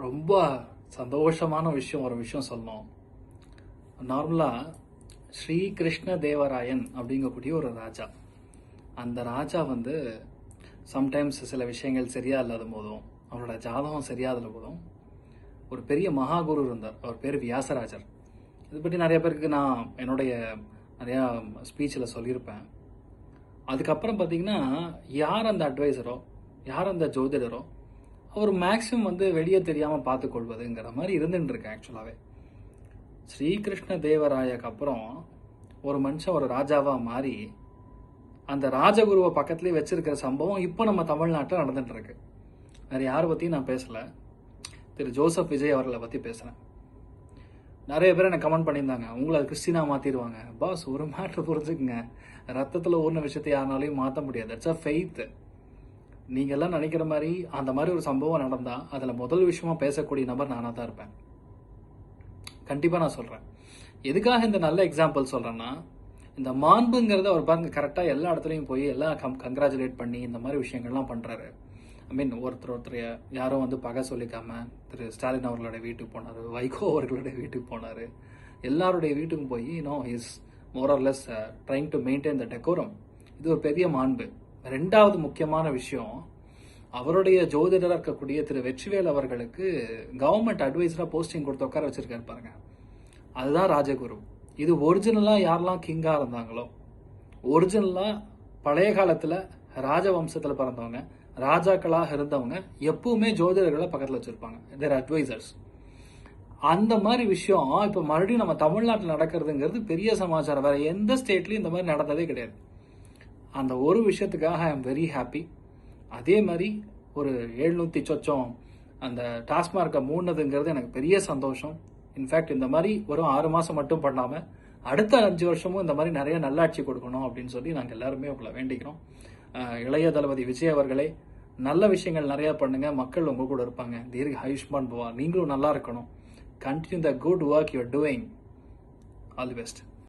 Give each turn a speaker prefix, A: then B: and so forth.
A: ரொம்ப சந்தோஷமான ஒரு விஷயம் சொல்லணும். நார்மலாக ஸ்ரீகிருஷ்ண தேவராயன் அப்படிங்கக்கூடிய ஒரு ராஜா. அந்த ராஜா சம்டைம்ஸ் சில விஷயங்கள் சரியா இல்லாத போதும், அவரோட ஜாதகம் சரியாத போதும், ஒரு பெரிய மகாகுரு இருந்தார். அவர் பேர் வியாசராஜர். இது பற்றி நிறைய பேருக்கு நான் என்னுடைய நிறையா ஸ்பீச்சில் சொல்லியிருப்பேன். அதுக்கப்புறம் பார்த்தீங்கன்னா, யார் அந்த அட்வைசரோ, யார் அந்த ஜோதிடரோ, அவர் மேக்ஸிமம் வெளியே தெரியாமல் பார்த்துக்கொள்வதுங்கிற மாதிரி இருந்துட்டு இருக்கேன். ஆக்சுவலாகவே ஸ்ரீகிருஷ்ண தேவராயக்கு அப்புறம் ஒரு மனுஷன் ஒரு ராஜாவாக மாறி அந்த ராஜகுருவை பக்கத்துலேயே வச்சிருக்கிற சம்பவம் இப்போ நம்ம தமிழ்நாட்டில் நடந்துட்டு இருக்கு. வேறு யாரை பற்றியும் நான் பேசலை, திரு ஜோசப் விஜய் அவர்களை பற்றி பேசுகிறேன். நிறைய பேர் எனக்கு கமெண்ட் பண்ணியிருந்தாங்க, உங்களை கிறிஸ்டினா மாற்றிடுவாங்க. பாஸ், ஒரு மேட்ரு புரிஞ்சுக்குங்க, ரத்தத்தில் ஊர்ன விஷயத்தை யாருனாலையும் மாற்ற முடியாது. That's a faith. நீங்கள் எல்லாம் நினைக்கிற மாதிரி அந்த மாதிரி ஒரு சம்பவம் நடந்தால் அதில் முதல் விஷயமா பேசக்கூடிய நபர் நானாக தான் இருப்பேன். கண்டிப்பாக நான் சொல்கிறேன். எதுக்காக இந்த நல்ல எக்ஸாம்பிள் சொல்கிறேன்னா, இந்த மாண்புங்கிறத அவர் பாருங்க கரெக்டாக எல்லா இடத்துலையும் போய் எல்லாம் கங்க்ராச்சுலேட் பண்ணி இந்த மாதிரி விஷயங்கள்லாம் பண்ணுறாரு. ஒருத்தர் யாரும் பகை சொல்லிக்காம திரு ஸ்டாலின் அவர்களோட வீட்டுக்கு போனார், வைகோ அவர்களுடைய வீட்டுக்கு போனார், எல்லாருடைய வீட்டுக்கும் போய் is more or less trying to maintain the decorum. இது ஒரு பெரிய மாண்பு. ரெண்டாவது முக்கியமான விஷயம், அவருடைய ஜோதிடராக இருக்கக்கூடிய திரு வெற்றிவேல் அவர்களுக்கு கவர்மெண்ட் அட்வைஸராக போஸ்டிங் கொடுத்து உட்கார வச்சிருக்காரு பாருங்க. அதுதான் ராஜகுரு. இது ஒரிஜினலாக யாரெல்லாம் கிங்காக இருந்தாங்களோ, ஒரிஜினலாக பழைய காலத்தில் ராஜவம்சத்தில் பிறந்தவங்க, ராஜாக்களாக இருந்தவங்க எப்பவுமே ஜோதிடர்களை பக்கத்தில் வச்சிருப்பாங்க, தேர் அட்வைசர்ஸ். அந்த மாதிரி விஷயம் இப்போ மறுபடியும் நம்ம தமிழ்நாட்டில் நடக்கிறதுங்கிறது பெரிய சமாச்சாரம். வேற எந்த ஸ்டேட்லையும் இந்த மாதிரி நடந்ததே கிடையாது. அந்த ஒரு விஷயத்துக்காக ஐ எம் வெரி ஹாப்பி. அதே மாதிரி ஒரு 700 சொச்சம் அந்த டாஸ்மார்க்கை மூடினதுங்கிறது எனக்கு பெரிய சந்தோஷம். இன்ஃபேக்ட் இந்த மாதிரி ஒரு 6 மாதம் மட்டும் பண்ணாமல் அடுத்த 5 வருஷமும் இந்த மாதிரி நிறைய நல்லாட்சி கொடுக்கணும் அப்படின்னு சொல்லி நாங்கள் எல்லாருமே உங்களை வேண்டிக்கிறோம். இளைய தளபதி விஜய் அவர்களே, நல்ல விஷயங்கள் நிறையா பண்ணுங்க, மக்கள் உங்க கூட இருப்பாங்க. தீர்க்க ஆயுஷ்மான் பவா. நீங்களும் நல்லா இருக்கணும். Continue the good work you are doing. All the best.